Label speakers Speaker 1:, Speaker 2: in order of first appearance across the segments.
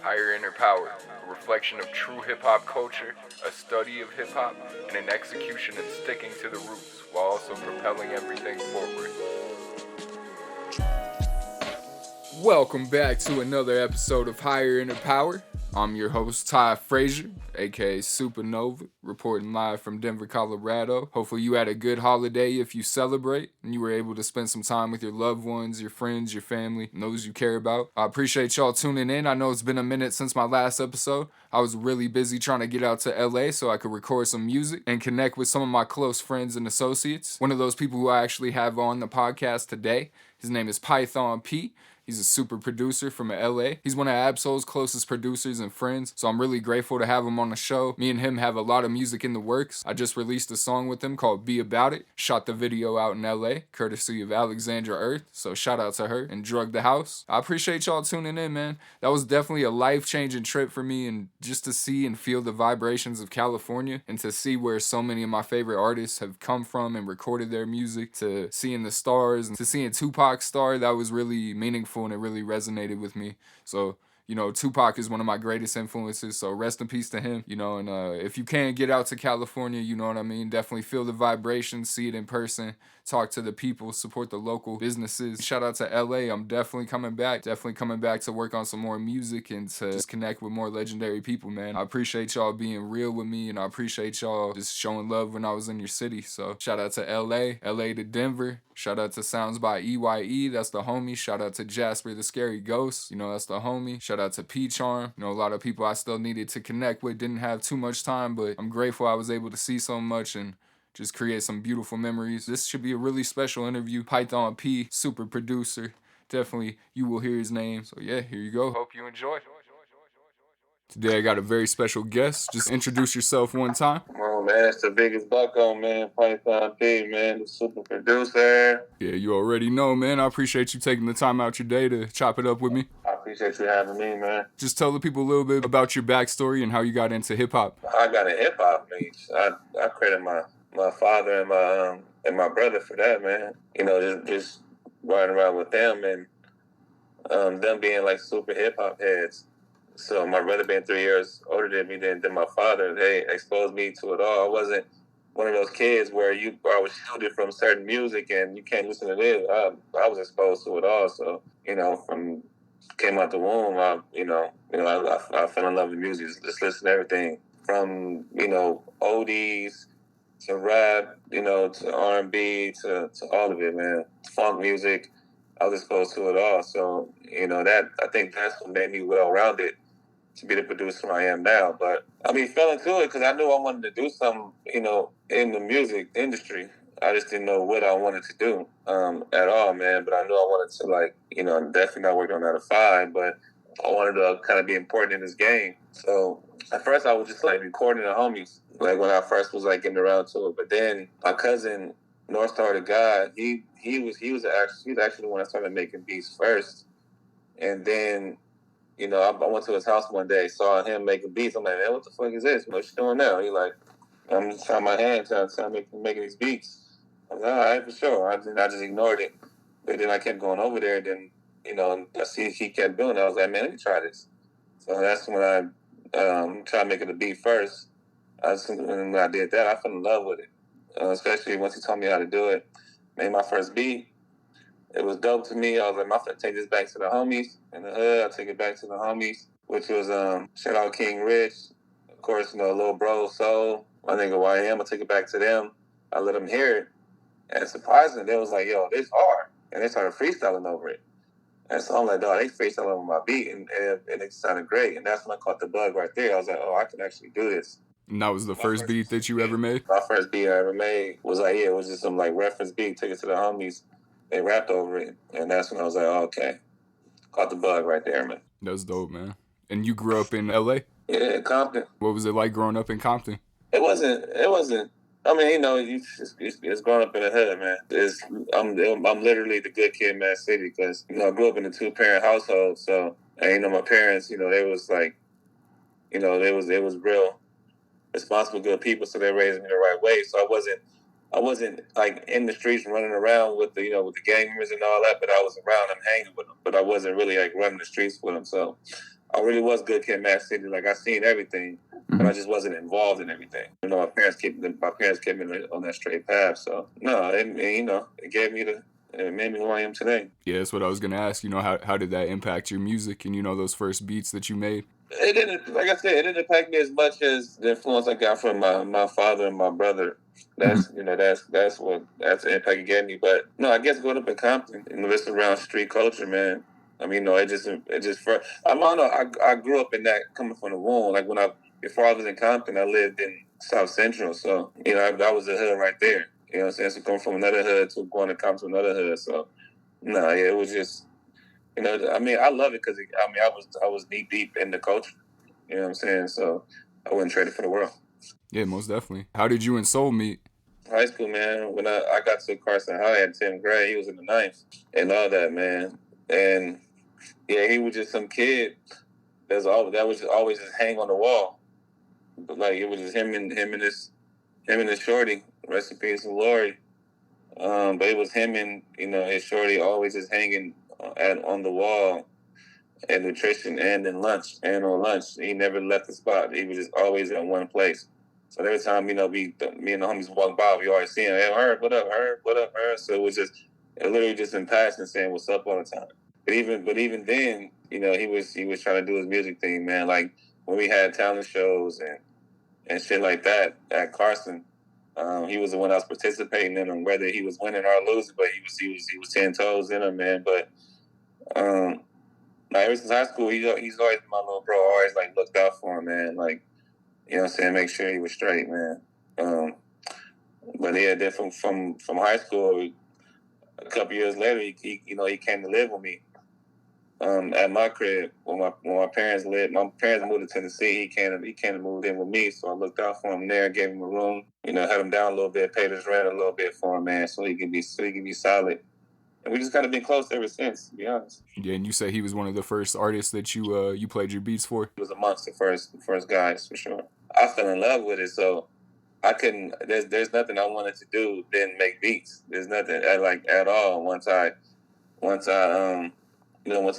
Speaker 1: Higher Inner Power, a reflection of true hip-hop culture, a study of hip-hop, and an execution of sticking to the roots while also propelling everything forward. Welcome back to another episode of Higher Inner Power. I'm your host, Frazier, aka Supernova, reporting live from Denver, Colorado. Hopefully you had a good holiday if you celebrate, and you were able to spend some time with your loved ones, your friends, your family, and those you care about. I appreciate y'all tuning in. I know it's been a minute since my last episode. I was really busy trying to get out to LA so I could record some music and connect with some of my close friends and associates. One of those people who I actually have on the podcast today, his name is Python P. He's a super producer from LA. He's one of Absol's closest producers and friends, so I'm really grateful to have him on the show. Me and him have a lot of music in the works. I just released a song with him called Be About It. Shot the video out in LA, courtesy of Alexandra Earth, so shout out to her, and Drug the House. I appreciate y'all tuning in, man. That was definitely a life-changing trip for me, and just to see and feel the vibrations of California, and to see where so many of my favorite artists have come from and recorded their music, to seeing the stars, and to seeing Tupac's star, that was really meaningful. And it really resonated with me. So, Tupac is one of my greatest influences, so rest in peace to him, and if you can't get out to California, you know what I mean, definitely feel the vibrations, see it in person, talk to the people, support the local businesses. Shout out to LA, I'm definitely coming back to work on some more music and to just connect with more legendary people, man. I appreciate y'all being real with me, and I appreciate y'all just showing love when I was in your city, so shout out to LA to Denver. Shout out to Sounds by EYE, that's the homie. Shout out to Jasper the Scary Ghost, that's the homie. Shout out to P-Charm, a lot of people I still needed to connect with, didn't have too much time, but I'm grateful I was able to see so much and just create some beautiful memories. This should be a really special interview. Python P, super producer. Definitely, you will hear his name. So yeah, here you go. Hope you enjoy. Today I got a very special guest. Just introduce yourself one time.
Speaker 2: Oh man, it's the biggest bucko, man. Python P, man, the super producer.
Speaker 1: Yeah, you already know, man. I appreciate you taking the time out your day to chop it up with me.
Speaker 2: I appreciate you having me, man.
Speaker 1: Just tell the people a little bit about your backstory and how you got into hip-hop.
Speaker 2: I got in hip-hop, man. I credit my father and my brother for that, man. Just riding around with them and them being like super hip-hop heads. So my brother being 3 years older than me than my father, they exposed me to it all. I wasn't one of those kids where I was shielded from certain music and you can't listen to this. I was exposed to it all. So, from came out the womb, I fell in love with music. Just listen to everything from, oldies to rap, to R&B, to all of it, man. Funk music. I was exposed to it all. So, I think that's what made me well-rounded to be the producer I am now. But, fell into it because I knew I wanted to do something, in the music industry. I just didn't know what I wanted to do at all, man. But I knew I wanted to, definitely not work on 9 to 5, but I wanted to kind of be important in this game. So at first I was just, recording the homies, when I first was, getting around to it. But then my cousin, North Star the God, he was actually the one that started making beats first. And then, I went to his house one day, saw him making beats. I'm like, man, what the fuck is this? What you doing now? He I'm just trying my hand, trying to making these beats. I was like, all right, for sure. I just ignored it. But then I kept going over there. Then, I see he kept doing it. I was like, man, let me try this. So that's when I tried making the beat first. And when I did that, I fell in love with it. Especially once he taught me how to do it. Made my first beat. It was dope to me. I was like, I'm going to take this back to the homies in the hood. I take it back to the homies, which was, shout out King Rich. Of course, Lil Bro, Soul, my nigga YM. I take it back to them. I let them hear it. And surprisingly, they was like, yo, this hard. And they started freestyling over it. And so I'm like, dog, they freestyling over my beat. And it sounded great. And that's when I caught the bug right there. I was like, oh, I can actually do this.
Speaker 1: And that was the first beat that you ever made?
Speaker 2: My first beat I ever made was it was just some reference beat. Took it to the homies. They rapped over it. And that's when I was like, oh, okay. Caught the bug right there, man.
Speaker 1: That's dope, man. And you grew up in LA?
Speaker 2: Yeah, Compton.
Speaker 1: What was it like growing up in Compton?
Speaker 2: It wasn't. It's growing up in the hood, man. I'm literally the good kid in that city because, I grew up in a 2-parent household. So, and, my parents, they was they was real responsible, good people. So they raised me the right way. So I wasn't in the streets running around with the gang members and all that, but I was around them hanging with them. But I wasn't really running the streets with them. So I really was good kid, Mad City. Like I seen everything, but I just wasn't involved in everything. You know, my parents kept me on that straight path. So no, it gave me it made me who I am today.
Speaker 1: Yeah, that's what I was gonna ask. You know, how did that impact your music and those first beats that you made?
Speaker 2: It didn't, like I said, it didn't impact me as much as the influence I got from my father and my brother. That's that's the impact it gave me. But no, I guess growing up in Compton and listening around street culture, man. I mean, no, it just I don't know. I grew up in that coming from the womb. Like before I was in Compton, I lived in South Central, so that was the hood right there. You know what I'm saying? So coming from another hood to going to Compton to another hood, so no, yeah, it was just. I mean, I love it because I was knee deep in the culture. You know what I'm saying? So I wouldn't trade it for the world.
Speaker 1: Yeah, most definitely. How did you and Soul meet?
Speaker 2: High school, man. When I got to Carson High at 10th grade, he was in the ninth and all that, man. And yeah, he was just some kid that was just always just hang on the wall. But like it was just him and his shorty. Rest in peace and Lori. But it was him and his shorty always just hanging on the wall at nutrition and in lunch and on lunch. He never left the spot. He was just always in one place. So every time, me and the homies walk by, we always see him. Hey, Herb, what up, Herb? What up, Herb? So it literally just in passing saying what's up all the time. But even then, he was trying to do his music thing, man. Like when we had talent shows and shit like that at Carson, he was the one that was participating in them, whether he was winning or losing. But he was 10 toes in them, man. But like ever since high school, he's always been my little bro. Always like looked out for him, man. Like what I'm saying, make sure he was straight, man. But yeah, then from high school, a couple years later, he came to live with me. At my crib when my parents lived. My parents moved to Tennessee. He came and moved in with me, so I looked out for him there, gave him a room, had him down a little bit, paid his rent a little bit for him, man, so he could be solid. And we just kind of been close ever since, to be honest.
Speaker 1: Yeah, and you say he was one of the first artists that you played your beats for?
Speaker 2: He was amongst the first guys, for sure. I fell in love with it, so I couldn't. There's nothing I wanted to do than make beats. There's nothing at all. Once I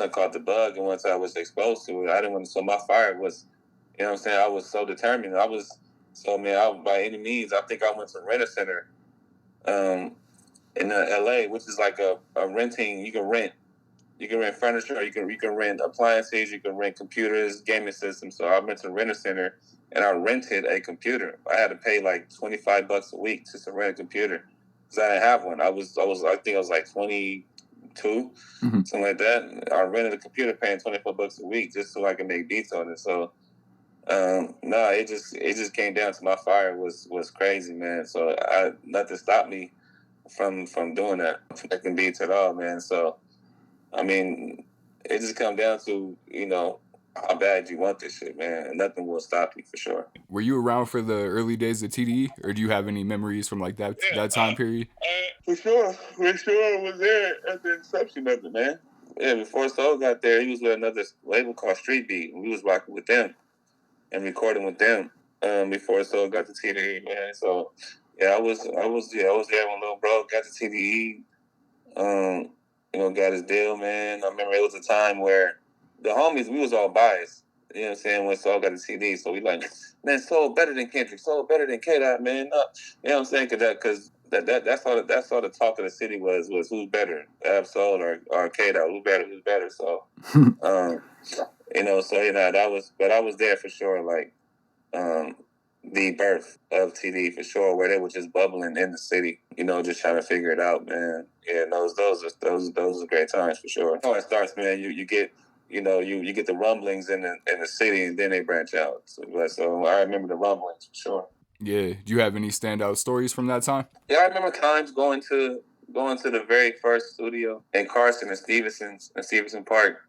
Speaker 2: caught the bug and once I was exposed to it, I didn't want to. So my fire was, what I'm saying, I was so determined. By any means, I think I went to Rent a Center, in LA, which is like a renting. You can rent furniture, or you can rent appliances, you can rent computers, gaming systems. So I went to Rent a Center and I rented a computer. I had to pay like $25 a week just to rent a computer because I didn't have one. I think I was like 22, something like that. I rented a computer paying $24 a week just so I could make beats on it. So it just came down to my fire was crazy, man. So nothing stopped me from doing that, making beats at all, man. So I mean, it just comes down to, how bad you want this shit, man. And nothing will stop you for sure.
Speaker 1: Were you around for the early days of TDE, or do you have any memories from like that time period?
Speaker 2: For sure was there at the inception of it, man. Yeah, before Soul got there, he was with another label called Street Beat, and we was rocking with them and recording with them before Soul got to TDE, man. So yeah, I was there when little bro got to TDE. Got his deal, man. I remember it was a time where the homies, we was all biased. You know what I'm saying? When Soul got the CD, so we like, man, Soul better than Kendrick, Soul better than K-Dot, man. You know what I'm saying? Because that's all the talk of the city was who's better, Ab Soul or K-Dot, who's better. So, but I was there for sure, like, the birth of TD for sure, where they were just bubbling in the city, just trying to figure it out, man. Yeah, those are great times for sure. How it starts, man. You get you get the rumblings in the city, and then they branch out. So I remember the rumblings for sure.
Speaker 1: Yeah. Do you have any standout stories from that time?
Speaker 2: Yeah, I remember times going to the very first studio in Carson and Stevenson Park,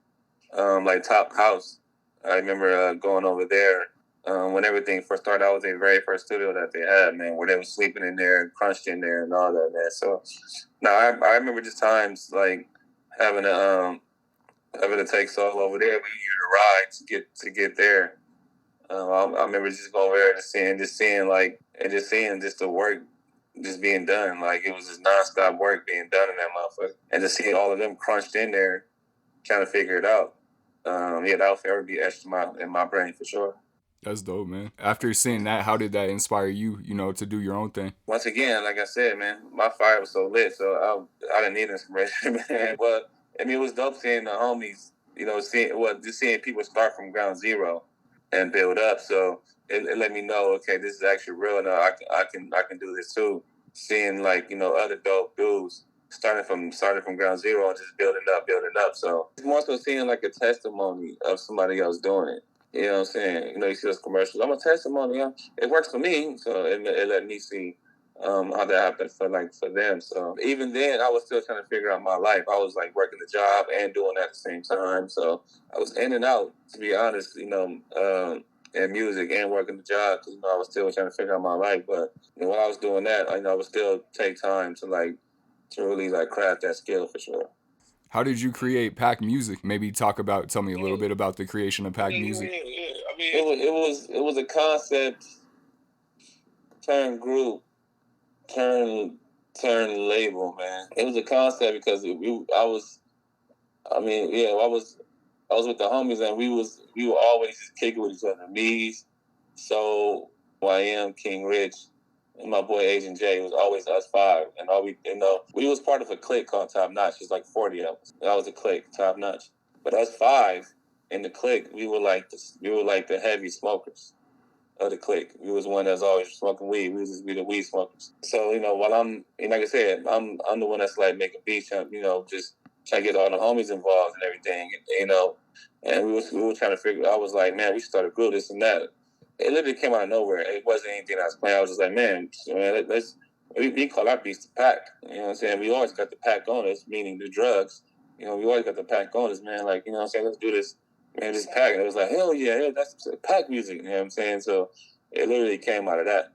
Speaker 2: like Top House. I remember going over there. When everything first started, I was in the very first studio that they had, man, where they were sleeping in there, crunched in there, and all that, man. So, I remember just times like having to take Soul over there. We needed a ride to get there. I remember just going over there and just seeing the work just being done. Like it was just nonstop work being done in that motherfucker, and to see all of them crunched in there, trying to figure it out. Yeah, that'll forever be etched in my brain for sure.
Speaker 1: That's dope, man. After seeing that, how did that inspire you, to do your own thing?
Speaker 2: Once again, like I said, man, my fire was so lit, so I didn't need inspiration, man. But I mean, it was dope seeing the homies, just seeing people start from ground zero and build up. So it let me know, okay, this is actually real. Now I can do this too. Seeing like other dope dudes starting from ground zero and just building up. So it's more so seeing like a testimony of somebody else doing it. You know what I'm saying? You see those commercials. I'm a testimony. It works for me, so it let me see how that happened for them. So even then, I was still trying to figure out my life. I was like working the job and doing that at the same time. So I was in and out, to be honest. In music and working the job, because I was still trying to figure out my life. But while I was doing that, I would still take time to really craft that skill for sure.
Speaker 1: How did you create Pack Music? Maybe tell me a little bit about the creation of Pack Music.
Speaker 2: Yeah. I mean, it was a concept turn group, turn label, man. It was a concept because I was with the homies and we were always just kicking with each other. Me, So, YM, King Rich, and my boy Agent J. It was always us five, and we was part of a clique called Top Notch. It's like 40 of us. That was a clique, Top Notch. But us five in the clique, we were like the heavy smokers of the clique. We was one that's always smoking weed. We was just be the weed smokers. So while like I said, I'm the one that's like making beats, just trying to get all the homies involved and everything, and we were trying to figure. I was like, man, we should start a group, this and that. It literally came out of nowhere. It wasn't anything I was playing. I was just like, man, we call our beats the pack. You know what I'm saying? We always got the pack on us, meaning the drugs. We always got the pack on us, man. Like, you know what I'm saying? Let's do this. Man, this pack. And it was like, hell yeah, that's pack music. You know what I'm saying? So it literally came out of that.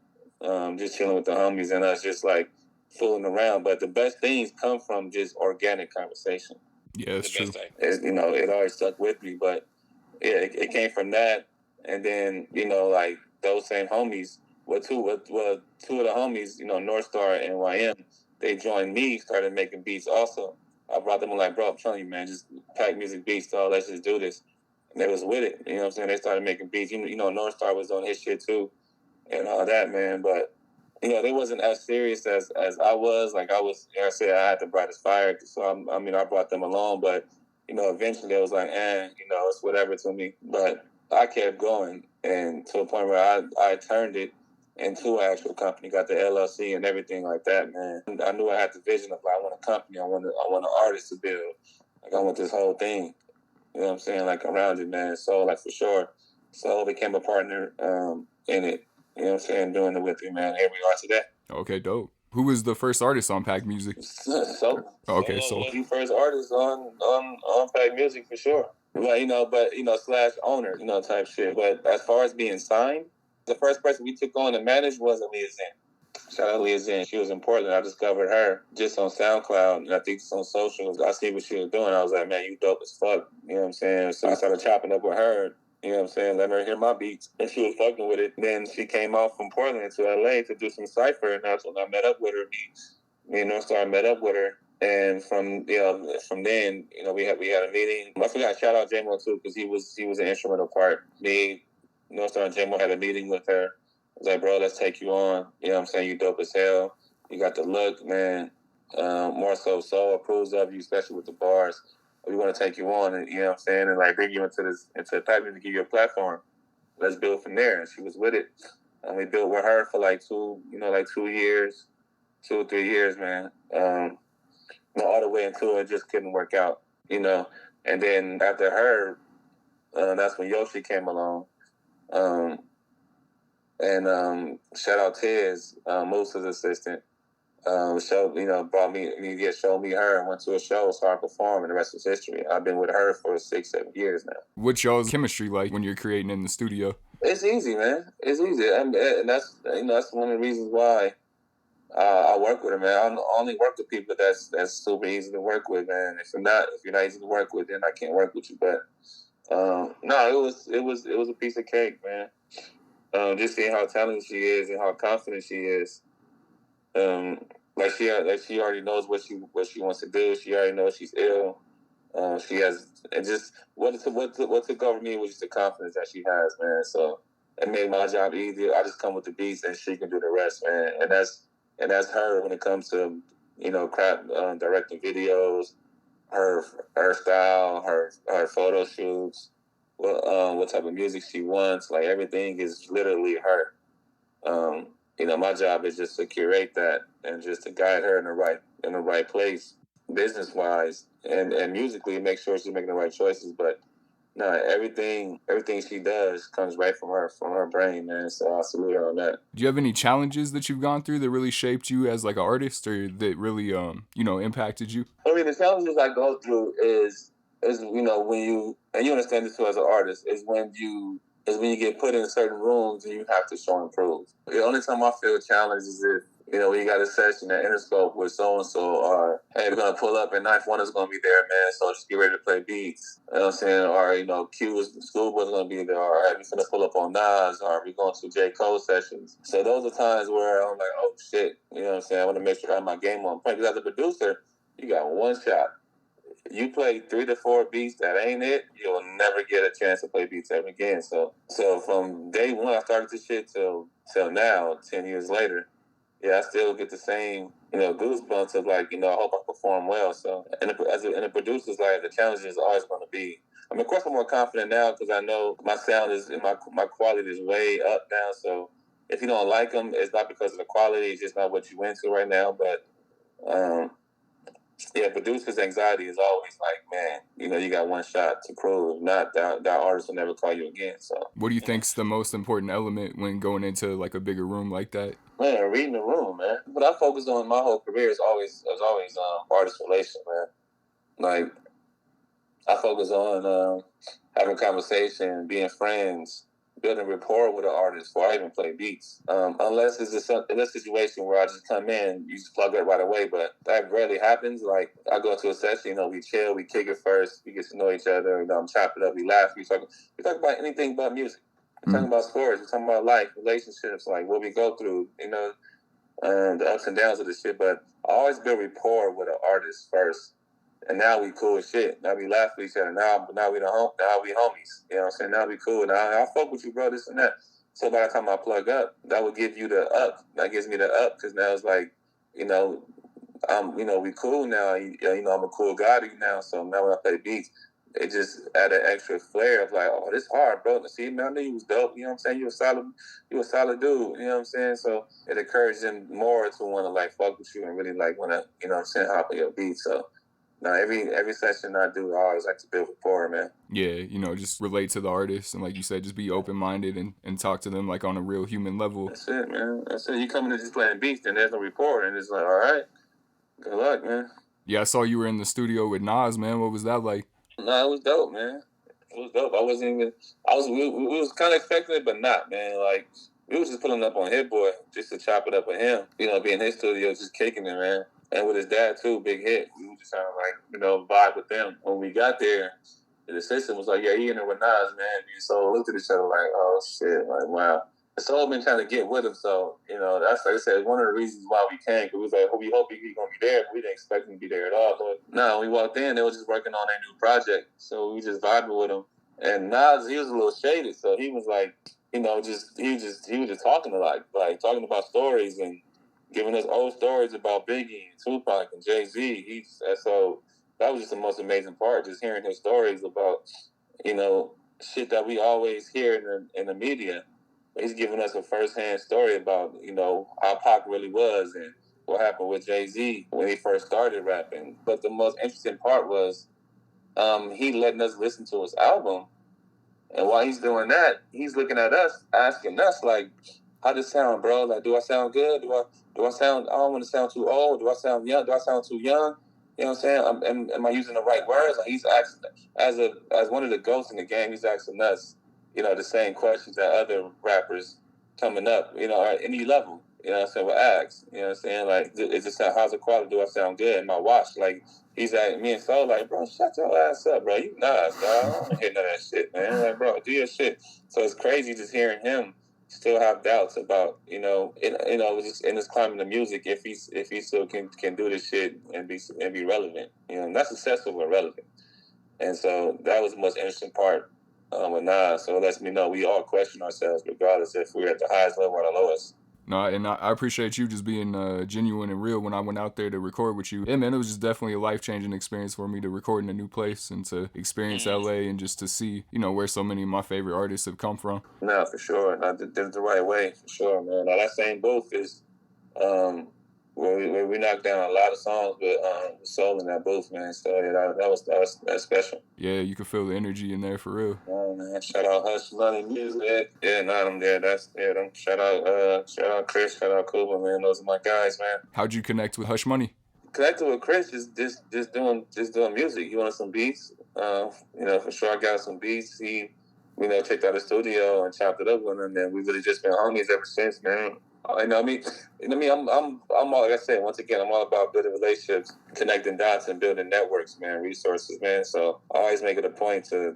Speaker 2: Just chilling with the homies and us just like fooling around. But the best things come from just organic conversation.
Speaker 1: Yeah, that's true.
Speaker 2: It always stuck with me. But yeah, it came from that. And then, those same homies, two of the homies, North Star and YM, they joined me, started making beats also. I brought them like, bro, I'm telling you, man, just Pack Music beats, dog, let's just do this. And they was with it, you know what I'm saying? They started making beats. North Star was on his shit too and all that, man. But, they wasn't as serious as I was. Like I was, I said, I had the brightest fire. So, I brought them along. But, eventually it was like, it's whatever to me. But I kept going, and to a point where I turned it into an actual company, got the LLC and everything like that, man. And I knew I had the vision of like, I want a company, I want an artist to build. Like I want this whole thing, you know what I'm saying, like around it, man. So like for sure, so I became a partner in it, you know what I'm saying, doing it with me, man. Here we are today.
Speaker 1: Okay, dope. Who was the first artist on Pack Music?
Speaker 2: So
Speaker 1: okay, so
Speaker 2: was the first artist on Pack Music for sure. But slash owner, type shit. But as far as being signed, the first person we took on to manage was Aaliyah Zen. Shout out Aaliyah Zen. She was in Portland. I discovered her just on SoundCloud, and I think on socials. I see what she was doing. I was like, man, you dope as fuck. You know what I'm saying? So I started chopping up with her. You know what I'm saying? Letting her hear my beats. And she was fucking with it. Then she came out from Portland to LA to do some cypher, and that's when I met up with her. Me and North Star met up with her. And from then, we had a meeting. I forgot, shout out J-Mo too, because he was an instrumental part. Me, North Star and J-Mo had a meeting with her. I was like, bro, let's take you on. You know what I'm saying? You dope as hell. You got the look, man. More so approves of you, especially with the bars. We want to take you on, and you know what I'm saying, and like bring you into the package to give you a platform. Let's build from there. And she was with it. And we built with her for like 2 years, 2 or 3 years, man. All the way until it just couldn't work out, And then after her, that's when Yoshi came along. Shout out Tiz, Moose's assistant. Brought me, showed me her and went to a show, started performing, and the rest was history. I've been with her for 6-7 years now.
Speaker 1: What's y'all's chemistry like when you're creating in the studio?
Speaker 2: It's easy, man. It's easy. And that's one of the reasons why I work with her, man. I only work with people that's super easy to work with, man. If you're not easy to work with, then I can't work with you. But no, it was a piece of cake, man. Just seeing how talented she is and how confident she is. Like she already knows what she wants to do. She already knows she's ill. She has, and just what took over me was just the confidence that she has, man. So it made my job easier. I just come with the beats, and she can do the rest, man. And that's her when it comes to crap, directing videos, her her style, her photo shoots, what type of music she wants. Like everything is literally her. My job is just to curate that and just to guide her in the right place, business wise and musically, make sure she's making the right choices. But no, everything she does comes right from her brain, man. So I salute her on that.
Speaker 1: Do you have any challenges that you've gone through that really shaped you as like an artist, or that really impacted you?
Speaker 2: I mean, the challenges I go through is when you understand this too as an artist is when you get put in certain rooms and you have to show and prove. The only time I feel challenged is if when you got a session at Interscope with so and so, or hey, we're gonna pull up and Knife One is gonna be there, man. So just get ready to play beats. You know what I'm saying? Or Q is Schoolboy's gonna be there. Or hey, we're gonna pull up on Nas. Or we going to J Cole sessions. So those are times where I'm like, oh shit. You know what I'm saying? I want to make sure I have my game on point. Because as a producer, you got one shot. You play 3 to 4 beats that ain't it, you'll never get a chance to play beats ever again. So from day one I started this shit till now, 10 years later, I still get the same, goosebumps of like, I hope I perform well. So and a producer's life, the challenge is always going to be. I mean, of course, I'm more confident now because I know my sound is my quality is way up now. So if you don't like them, it's not because of the quality; it's just not what you into right now. But producer's anxiety is always like, man, you got one shot to prove. Not that artist will never call you again. So,
Speaker 1: what do you think's the most important element when going into like a bigger room like that?
Speaker 2: Man, reading the room, man. What I focus on my whole career is always artist relation, man. Like I focus on having conversation, being friends, building rapport with an artist before I even play beats. Unless it's a situation where I just come in, you just plug it right away. But that rarely happens. Like I go to a session, we chill, we kick it first, we get to know each other, chop it up, we laugh, we talk about anything but music. We're talking about sports, we're talking about life, relationships, like what we go through, the ups and downs of the shit. But I always build rapport with an artist first. And now we cool as shit. Now we laugh at each other. Now we now we homies. You know what I'm saying? Now we cool. Now I fuck with you, bro. This and that. So by the time I plug up, that will give you the up. That gives me the up because now it's like, we cool now. I'm a cool guy to you now. So now when I play beats, it just add an extra flair of like, oh, this hard, bro. See, man, I knew you was dope. You know what I'm saying? You a solid dude. You know what I'm saying? So it encouraged them more to want to like fuck with you and really like want to, hop on your beat. So. No, every session I do, I always like to build rapport, man.
Speaker 1: Yeah, just relate to the artist and like you said, just be open-minded and talk to them like on a real human level.
Speaker 2: That's it, man. That's it. You come in and just playing beats, and there's no rapport, and it's like, all right, good luck, man.
Speaker 1: Yeah, I saw you were in the studio with Nas, man. What was that like?
Speaker 2: No, it was dope, man. It was dope. We was kind of expecting it, but not, man. Like, we was just pulling up on Hit Boy just to chop it up with him. Be in his studio, just kicking it, man. And with his dad, too, Big Hit. We were just trying to, like, vibe with them. When we got there, the assistant was like, yeah, he in there with Nas, man. And so we looked at each other like, oh, shit. Like, wow. The soul been trying to get with him. So, that's, like I said, one of the reasons why we came. Because we was like, we hope he's going to be there. But we didn't expect him to be there at all. But no, when we walked in, they were just working on their new project. So we just vibed with him. And Nas, he was a little shaded. So he was like, he was just talking a lot. Like, talking about stories and giving us old stories about Biggie and Tupac and Jay-Z. So that was just the most amazing part, just hearing his stories about, shit that we always hear in the media. He's giving us a first-hand story about, how Pac really was and what happened with Jay-Z when he first started rapping. But the most interesting part was he letting us listen to his album. And while he's doing that, he's looking at us, asking us, like, how does it sound, bro? Like, do I sound good? Do I sound, I don't want to sound too old. Do I sound young? Do I sound too young? You know what I'm saying? Am I using the right words? Like, he's asking, as one of the ghosts in the game, he's asking us, the same questions that other rappers coming up, at any level, you know what I'm saying, will ask. You know what I'm saying? Like, is it sound, how's the quality? Do I sound good? And my watch, like, he's at me and Soul, like, bro, shut your ass up, bro. You Nas, dog. I don't want to hear none of that shit, man. Like, bro, do your shit. So it's crazy just hearing him still have doubts about, just in his climbing of music, if he still can do this shit and be relevant, not successful but relevant. And so that was the most interesting part with Nas. So it lets me know we all question ourselves, regardless if we're at the highest level or the lowest.
Speaker 1: No, and I appreciate you just being genuine and real when I went out there to record with you. Yeah, man, it was just definitely a life-changing experience for me to record in a new place and to experience LA and just to see, where so many of my favorite artists have come from.
Speaker 2: No, for sure. No, did it the right way, for sure, man. Now, that same booth is where we knocked down a lot of songs with soul in that booth, man. So yeah, that's special.
Speaker 1: Yeah, you can feel the energy in there for real.
Speaker 2: Oh man, shout out Hush Money Music. Yeah, not them there. Them. Shout out Chris, shout out Kuba, man. Those are my guys, man.
Speaker 1: How'd you connect with Hush Money?
Speaker 2: Connected with Chris just doing music. He wanted some beats. For sure I got some beats. He checked out the studio and chopped it up with him, and we've really just been homies ever since, man. I'm all, like I said, once again, I'm all about building relationships, connecting dots, and building networks, man, resources, man. So I always make it a point to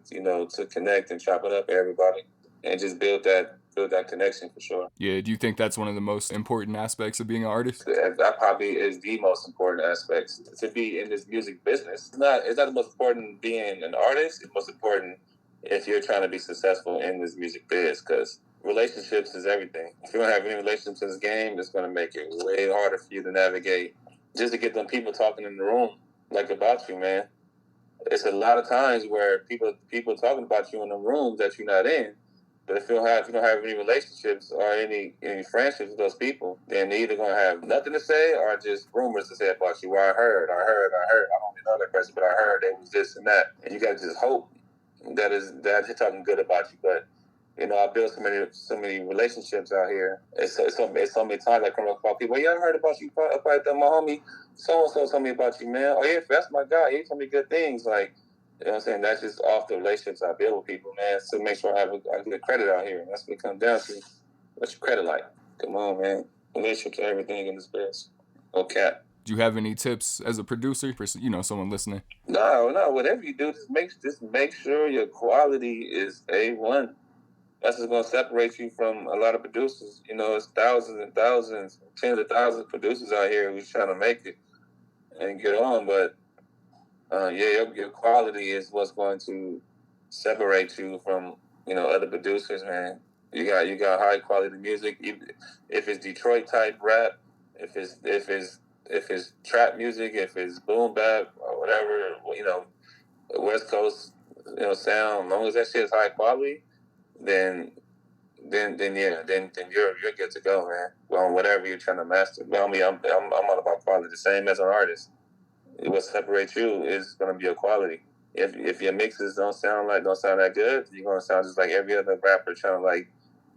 Speaker 2: connect and chop it up with everybody and just build that connection for sure.
Speaker 1: Yeah, do you think that's one of the most important aspects of being an artist?
Speaker 2: That probably is the most important aspect to be in this music business. It's not the most important being an artist. It's most important if you're trying to be successful in this music biz, because relationships is everything. If you don't have any relationships in this game, it's going to make it way harder for you to navigate. Just to get them people talking in the room, like about you, man. It's a lot of times where people talking about you in the rooms that you're not in. But if you don't have any relationships or any friendships with those people, then they're either going to have nothing to say or just rumors to say about you. Well, I heard. I don't even know that person, but I heard it was this and that. And you got to just hope that they're talking good about you. But I built so many relationships out here. It's so many times I come across people. Yeah, I heard about you. About my homie so and so told me about you, man. Oh yeah, that's my guy. He told me good things. Like, you know what I'm saying? That's just off the relationships I build with people, man. So make sure I have a good credit out here. That's what it comes down to. What's your credit like? Come on, man. Relationships are everything in this biz. No cap.
Speaker 1: Do you have any tips as a producer for someone listening?
Speaker 2: No. Whatever you do, just make sure your quality is A1. That's what's going to separate you from a lot of producers. It's thousands and thousands, tens of thousands of producers out here who's trying to make it and get on. But, your quality is what's going to separate you from, other producers, man. You got high quality music. If it's Detroit type rap, if it's trap music, if it's boom bap or whatever, West Coast, sound, as long as that shit is high quality, then you're good to go, man. Well, whatever you're trying to master. Well, I'm all about quality. The same as an artist. What separates you is going to be your quality. If your mixes don't sound that good, you're going to sound just like every other rapper trying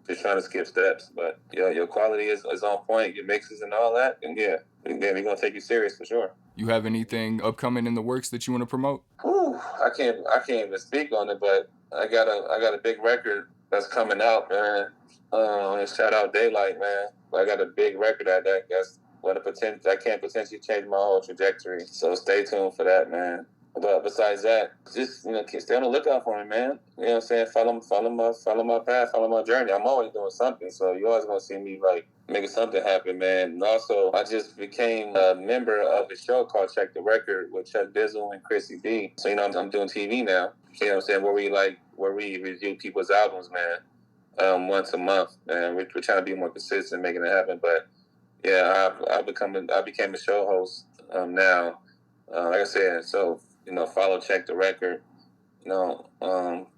Speaker 2: to skip steps. But your quality is on point. Your mixes and all that, and we're going to take you serious for sure. You
Speaker 1: have anything upcoming in the works that you want to promote?
Speaker 2: I can't even speak on it, but I got a big record that's coming out, man. Shout out Daylight, man. I got a big record that's that can potentially change my whole trajectory. So stay tuned for that, man. But besides that, just stay on the lookout for me, man. You know what I'm saying? Follow my path, follow my journey. I'm always doing something, so you're always gonna see me making something happen, man. And also, I just became a member of a show called Check the Record with Chuck Bizzle and Chrissy B. So I'm doing TV now. You know what I'm saying? Where we review people's albums, man. Once a month, man. We're trying to be more consistent, making it happen. But yeah, I became a show host now. Like I said, so follow Check the Record.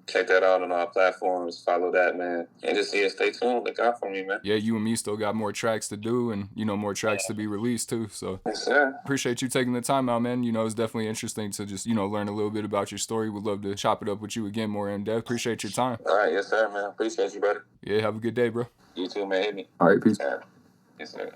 Speaker 2: Check that out on our platforms. Follow that, man. And just stay tuned. Look out for me, man.
Speaker 1: Yeah, you and me still got more tracks to do and, more tracks to be released too. So
Speaker 2: yes, sir.
Speaker 1: Appreciate you taking the time out, man. It's definitely interesting to just, learn a little bit about your story. Would love to chop it up with you again more in depth. Appreciate your time.
Speaker 2: All right, yes, sir, man. Appreciate you, brother.
Speaker 1: Yeah, have a good day, bro.
Speaker 2: You too, man. Hit me.
Speaker 1: All right, peace.
Speaker 2: Yes, sir.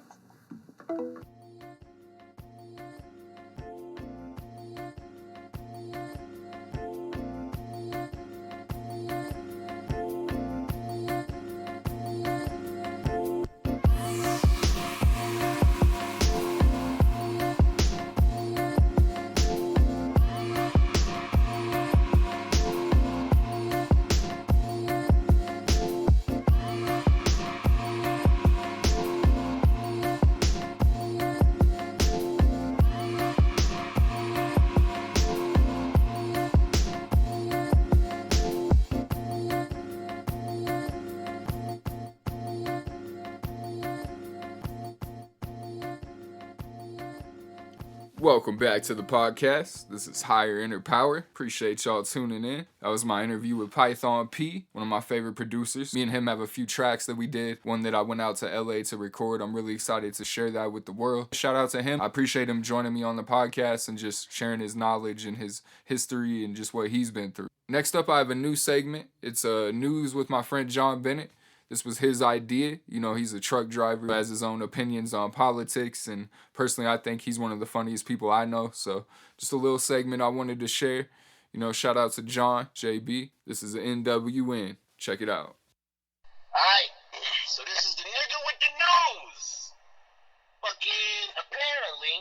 Speaker 1: Welcome back to the podcast. This is Higher Inner Power. Appreciate y'all tuning in. That was my interview with Python P, one of my favorite producers. Me and him have a few tracks that we did, one that I went out to LA to record. I'm really excited to share that with the world. Shout out to him. I appreciate him joining me on the podcast and just sharing his knowledge and his history and just what he's been through. Next up, I have a new segment. It's news with my friend John Bennett. This was his idea. You know, he's a truck driver, has his own opinions on politics, and personally, I think he's one of the funniest people I know. So just a little segment I wanted to share. You know, shout out to John, JB. This is an NWN. Check it out.
Speaker 3: Alright, so this is the nigga with the nose. Fucking, apparently,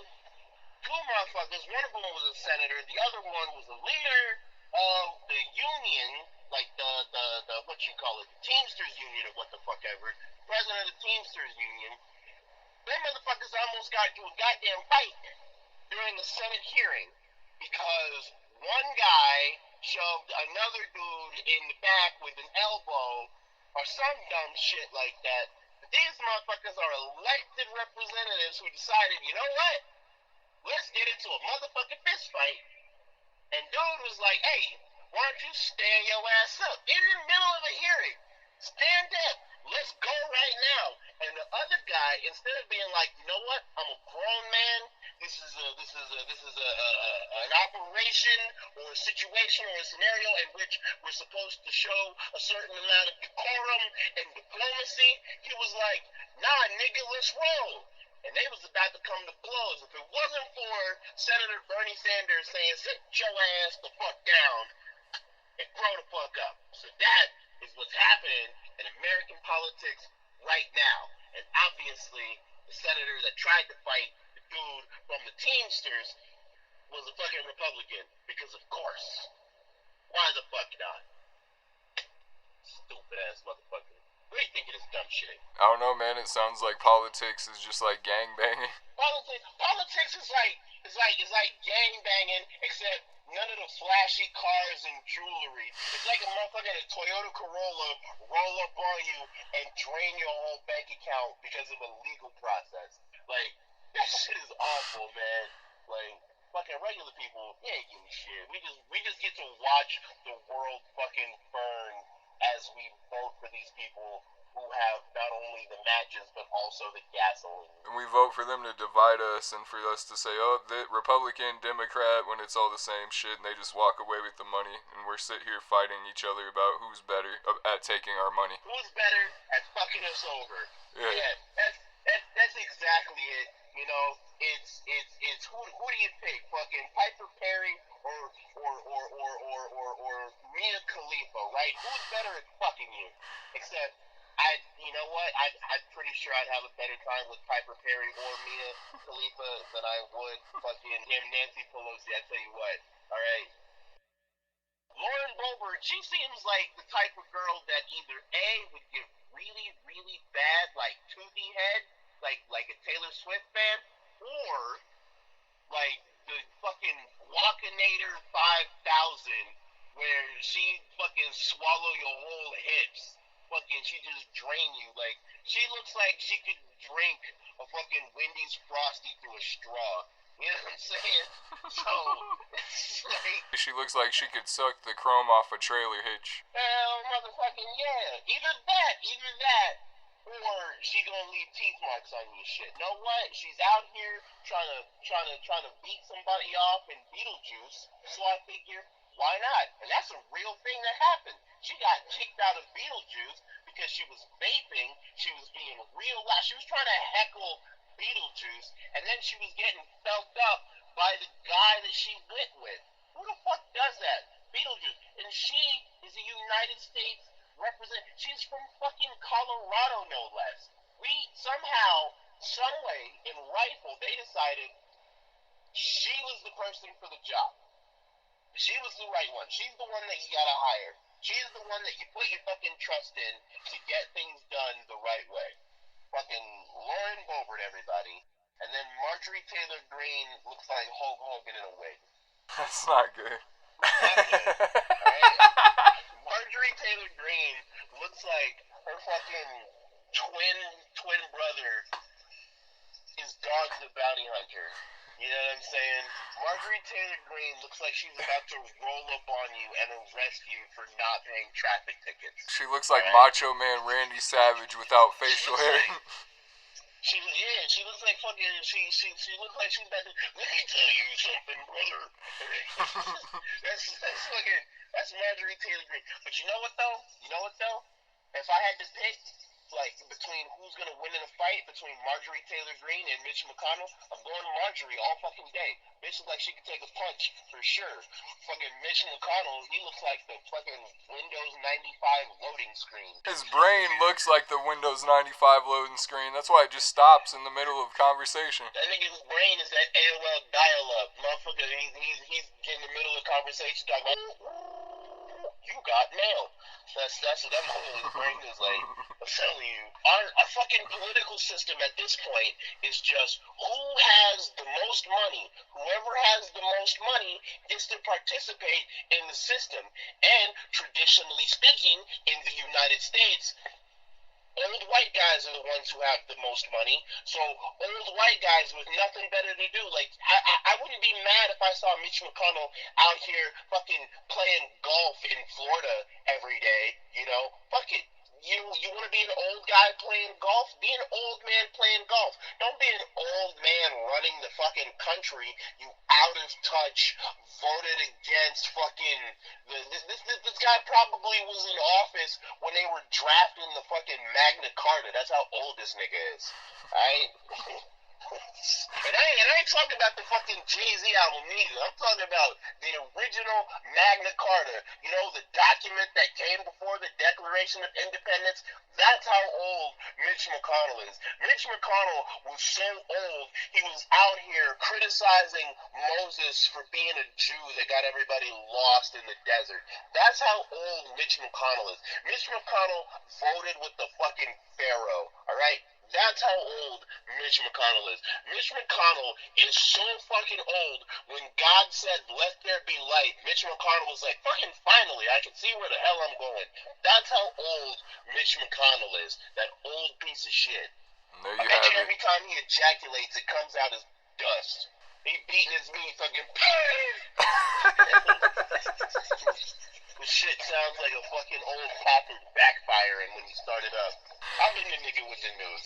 Speaker 3: two motherfuckers, one of them was a senator, the other one was a leader of the union, like the what you call it, the Teamsters Union or what the fuck ever, president of the Teamsters Union. Them motherfuckers almost got into a goddamn fight during the Senate hearing because one guy shoved another dude in the back with an elbow or some dumb shit like that. But these motherfuckers are elected representatives who decided, you know what? Let's get into a motherfucking fist fight. And dude was like, hey, why don't you stand your ass up in the middle of a hearing? Stand up. Let's go right now. And the other guy, instead of being like, you know what? I'm a grown man. This is an operation or a situation or a scenario in which we're supposed to show a certain amount of decorum and diplomacy. He was like, nah, nigga, let's roll. And they was about to come to blows. If it wasn't for Senator Bernie Sanders saying, sit your ass the fuck down and grow the fuck up. So that is what's happening in American politics right now. And obviously, the senator that tried to fight the dude from the Teamsters was a fucking Republican. Because of course. Why the fuck not? Stupid ass motherfucker. What do you think of this dumb shit?
Speaker 1: I don't know, man. It sounds like politics is just like gangbanging.
Speaker 3: Politics is like gangbanging, except none of the flashy cars and jewelry. It's like a motherfucker in a Toyota Corolla roll up on you and drain your whole bank account because of a legal process. Like, that shit is awful, man. Like, fucking regular people, they ain't getting shit. We just get to watch the world fucking burn as we vote for these people who have not only the matches but also the gasoline.
Speaker 1: And we vote for them to divide us and for us to say, oh, the Republican, Democrat, when it's all the same shit, and they just walk away with the money, and we're sitting here fighting each other about who's better at taking our money.
Speaker 3: Who's better at fucking us over? Yeah, that's exactly it. You know, it's who do you pick? Fucking Piper Perry or Mia Khalifa, right? Who's better at fucking you? Except I'm pretty sure I'd have a better time with Piper Perry or Mia Khalifa than I would fucking Nancy Pelosi. I tell you what, all right. Lauren Boebert, she seems like the type of girl that either A, would get really, really bad, like toothy head, like a Taylor Swift fan, or like the fucking Walkinator 5000, where she fucking swallow your whole hips. Fucking, she just drain you. Like, she looks like she could drink a fucking Wendy's Frosty through a straw. You know what I'm saying? So, it's like...
Speaker 1: She looks like she could suck the chrome off a trailer hitch.
Speaker 3: Hell, motherfucking yeah. Either that, or she gonna leave teeth marks on you shit. Know what? She's out here trying to beat somebody off in Beetlejuice. So I figure, why not? And that's a real thing that happened. She got kicked out of Beetlejuice because she was vaping. She was being real loud. She was trying to heckle Beetlejuice, and then she was getting felt up by the guy that she went with. Who the fuck does that? Beetlejuice. And she is a United States representative. She's from fucking Colorado, no less. We somehow, someway, in Rifle, they decided she was the person for the job. She was the right one. She's the one that you gotta hire. She's the one that you put your fucking trust in to get things done the right way. Fucking Lauren Boebert, everybody. And then Marjorie Taylor Greene looks like Hulk Hogan in a wig.
Speaker 1: That's not good.
Speaker 3: Not good. Alright? Marjorie Taylor Greene looks like her fucking twin brother is Dog the Bounty Hunter. You know what I'm saying? Marguerite Taylor Greene looks like she's about to roll up on you and arrest you for not paying traffic tickets.
Speaker 1: She looks like Macho Man Randy Savage without facial hair.
Speaker 3: She looks like fucking, she looks like she's about to, let me tell you something, brother. that's Marguerite Taylor Greene. But you know what though? If I had to pick, like, between who's gonna win in a fight between Marjorie Taylor Greene and Mitch McConnell, I'm going Marjorie all fucking day. Bitch looks like she could take a punch for sure. Fucking Mitch McConnell, he looks like the fucking Windows 95 loading screen.
Speaker 1: His brain looks like the Windows 95 loading screen. That's why it just stops in the middle of conversation.
Speaker 3: That nigga's brain is that AOL dial-up. Motherfucker, he's in the middle of conversation talking about, you got mail. That's what that motherfucker's brain is like. I'm telling you, our fucking political system at this point is just who has the most money. Whoever has the most money gets to participate in the system. And traditionally speaking, in the United States, old white guys are the ones who have the most money. So old white guys with nothing better to do. Like, I wouldn't be mad if I saw Mitch McConnell out here fucking playing golf in Florida every day, you know? Fuck it. You want to be an old guy playing golf? Be an old man playing golf. Don't be an old man running the fucking country. You out of touch, voted against fucking... This guy probably was in office when they were drafting the fucking Magna Carta. That's how old this nigga is. Alright? And I ain't talking about the fucking Jay-Z album either. I'm talking about the original Magna Carta. You know, the document that came before the Declaration of Independence. That's how old Mitch McConnell is. Mitch McConnell was so old, he was out here criticizing Moses for being a Jew that got everybody lost in the desert. That's how old Mitch McConnell is. Mitch McConnell voted with the fucking Pharaoh, alright? That's how old Mitch McConnell is. Mitch McConnell is so fucking old. When God said, let there be light, Mitch McConnell was like, fucking finally, I can see where the hell I'm going. That's how old Mitch McConnell is. That old piece of shit.
Speaker 1: There
Speaker 3: I
Speaker 1: you
Speaker 3: bet
Speaker 1: have
Speaker 3: you
Speaker 1: it.
Speaker 3: every time he ejaculates, it comes out as dust. He beating his meat fucking... This shit sounds like a fucking old Packard backfiring when you start it up. I've been the nigga with the news.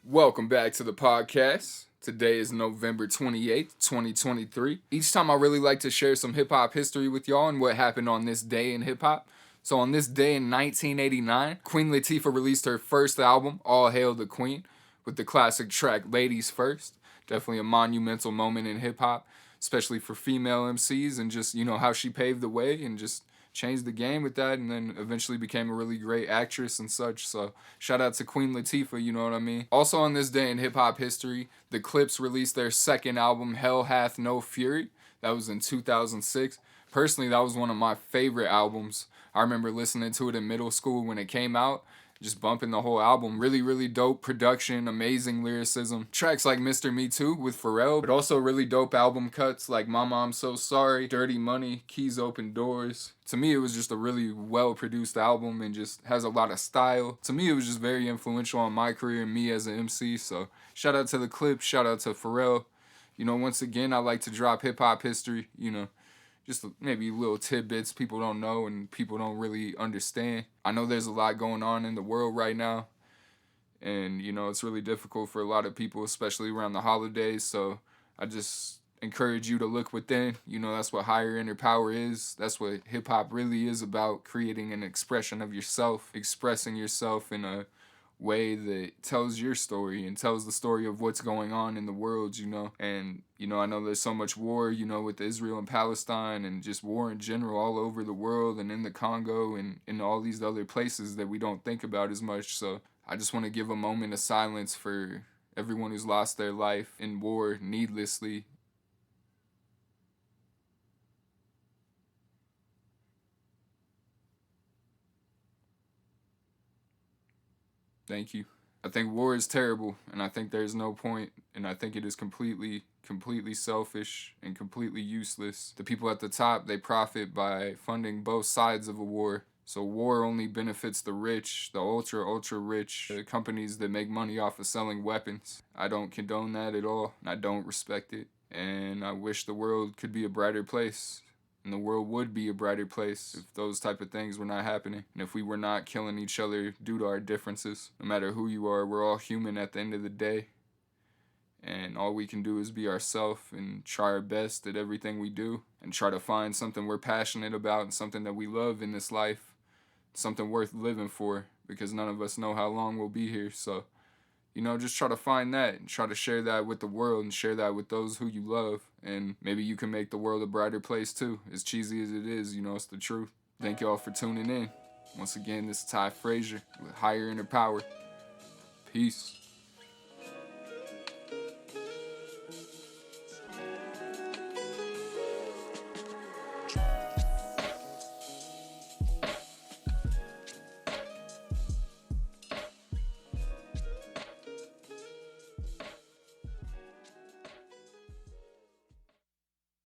Speaker 1: Welcome back to the podcast. Today is November 28th, 2023. Each time I really like to share some hip-hop history with y'all and what happened on this day in hip-hop. So on this day in 1989, Queen Latifah released her first album, All Hail the Queen, with the classic track Ladies First. Definitely a monumental moment in hip-hop, especially for female MCs, and just, you know, how she paved the way and just changed the game with that, and then eventually became a really great actress and such. So shout out to Queen Latifah, you know what I mean? Also on this day in hip-hop history, the Clips released their second album, Hell Hath No Fury. That was in 2006. Personally, that was one of my favorite albums. I remember listening to it in middle school when it came out, just bumping the whole album. Really, really dope production, amazing lyricism. Tracks like Mr. Me Too with Pharrell, but also really dope album cuts like Mama I'm So Sorry, Dirty Money, Keys Open Doors. To me, it was just a really well-produced album and just has a lot of style. To me, it was just very influential on my career and me as an MC. So shout out to the Clips, shout out to Pharrell. You know, once again, I like to drop hip-hop history, you know, just maybe little tidbits people don't know and people don't really understand. I know there's a lot going on in the world right now, and, you know, it's really difficult for a lot of people, especially around the holidays, so I just encourage you to look within. You know, that's what higher inner power is. That's what hip-hop really is about, creating an expression of yourself, expressing yourself in a way that tells your story and tells the story of what's going on in the world, you know. And, you know, I know there's so much war, you know, with Israel and Palestine and just war in general all over the world and in the Congo and in all these other places that we don't think about as much. So I just want to give a moment of silence for everyone who's lost their life in war needlessly. Thank you. I think war is terrible, and I think there's no point, and I think it is completely selfish and completely useless. The people at the top, they profit by funding both sides of a war. So war only benefits the rich, the ultra rich, the companies that make money off of selling weapons. I don't condone that at all, and I don't respect it. And I wish the world could be a brighter place. And the world would be a brighter place if those type of things were not happening. And if we were not killing each other due to our differences. No matter who you are, we're all human at the end of the day. And all we can do is be ourselves and try our best at everything we do. And try to find something we're passionate about and something that we love in this life. Something worth living for. Because none of us know how long we'll be here. So, you know, just try to find that and try to share that with the world and share that with those who you love. And maybe you can make the world a brighter place too. As cheesy as it is, you know, it's the truth. Thank y'all for tuning in. Once again, this is Ty Frazier with Higher Inner Power. Peace.